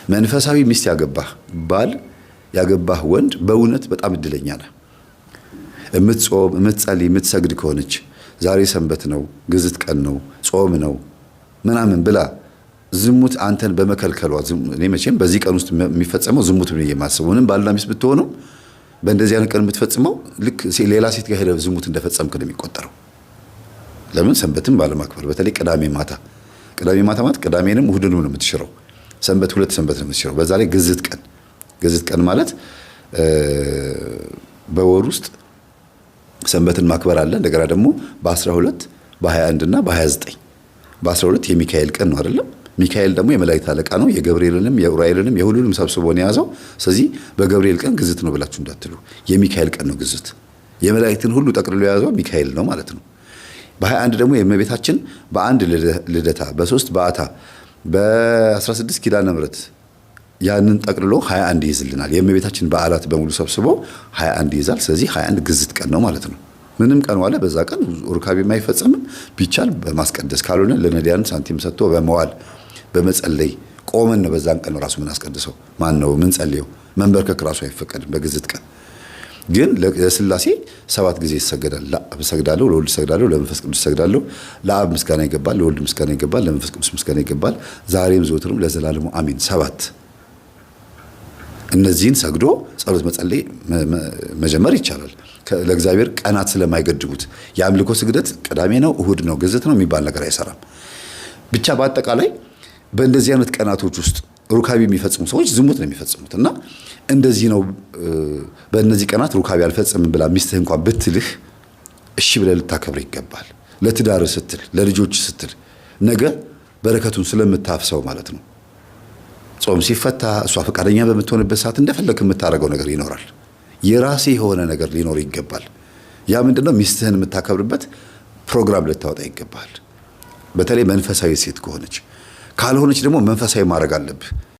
መንፈሳዊ ሚስት ያገባህ ባል ያገባህ ወንድ በእውነት በጣም እድለኛ ነህ። እምትጾም እምትጸልይ እምትሰግድ ከሆነች ዛሬ ሰንበት ነው ግዝት ቀን ነው ጾም ነው ምናምን ብላ ዝሙት አንተን በመከልከሏ እኔ መቼም በዚህ ቀን ውስጥ የሚፈጸመው ዝሙት ነው የማስበው። ምንም ባልና ሚስት ብትሆኑ በእንደዚህ አይነት ቀን የምትፈጽመው ልክ ሌላ ሴት ጋር ሄደህ ዝሙት እንደፈጸምክ ነው የሚቆጠረው። ለምን ሰንበትን ባለማክበር በተለይ ቅዳሜ ማታ ማለት ቅዳሜንም እሁድንም ነው የምትሽረው። ሰንበት ሁለት ሰንበት ነው የምትሽረው። በዛ ላይ ግዝት ቀን ማለት በወር ውስጥ ሰንበትን ማክበር አለ። እንደገና ደግሞ በ12 በ21 እና በ29 በ12 የሚካኤል ቀን ነው አይደለም? ሚካኤል ደግሞ የመላእክት አለቃ ነው። የገብርኤልንም የኡራኤልንም የሁሉንም ሰብስቦ ነው የያዘው። ስለዚህ በገብርኤል ቀን ግዝት ነው ብላችሁ እንዳትሉ፣ የሚካኤል ቀን ነው ግዝት። የመላእክትን ሁሉ ጠቅልሎ የያዘው ሚካኤል ነው ማለት ነው። በ21 ደግሞ የእመቤታችን በአንድ ልደታ በ3 በዓታ በ16 ኪዳነ ምሕረት ያንን ጠቅልሎ 21 ይይዝልናል። የእመቤታችን በዓላት በሙሉ ሰብስቦ 21 ይይዛል። ስለዚህ 21 ግዝት ቀን ነው ማለት ነው። ምንም ቀን ዋለ በዛ ቀን ሩካቤ የማይፈጸምም ቢቻል በማስቀደስ ካልሆነ ለነዳያን ሳንቲም ሰጥቶ በመዋል በመጸለይ ቆመን ነው በዛን ቀን ራሱ ምን አስቀድሰው ማን ነው ምን ጸልየው መንበርከክ ራሱ አይፈቀድም በግዝት ቀን። ግን ለሥላሴ 7 ጊዜ ይሰገዳል። ለአብ ሰግዳለሁ፣ ለወልድ ሰግዳለሁ፣ ለመንፈስ ቅዱስ ሰግዳለሁ። ለአብ ምስጋና ይገባል፣ ለወልድ ምስጋና ይገባል፣ ለመንፈስ ቅዱስ ምስጋና ይገባል፣ ዛሬም ዘወትርም ለዘላለሙ አሜን። 7 እነዚህን ሰግዶ ጸሎት መጸለይ መጀመር ይቻላል። ለእግዚአብሔር ቀናት ስለማይገድቡት የአምልኮ ስግደት ቅዳሜ ነው እሁድ ነው ግዝት ነው የሚባል ነገር አይሰራም። ብቻ በአጠቃላይ በእንደዚህ አይነት ቀናቶች ውስጥ ሩካቤ የሚፈጽሙ ሰዎች ዝሙት ነው የሚፈጽሙት እና እንደዚህ ነው። በእነዚህ ቀናት ሩካቤ አልፈጽምም ብላ ሚስትህ እንኳን ብትልህ እሺ ብለህ ልታከብር ይገባል። ለትዳር ስትል ለልጆች ስትል ነገ በረከቱን ስለምታፍሰው ማለት ነው። ጾም ሲፈታ እሷ ፈቃደኛ በምትሆንበት ሰዓት እንደፈለክ የምታደርገው ነገር ይኖራል። የራሴ የሆነ ነገር ሊኖር ይገባል። ያ ምንድነው? ሚስትህን የምታከብርበት ፕሮግራም ልታወጣ ይገባል። በተለይ መንፈሳዊ ሴት ከሆነች። ካልሆነች ደግሞ መንፈሳዊ ማድረግ አለብህ።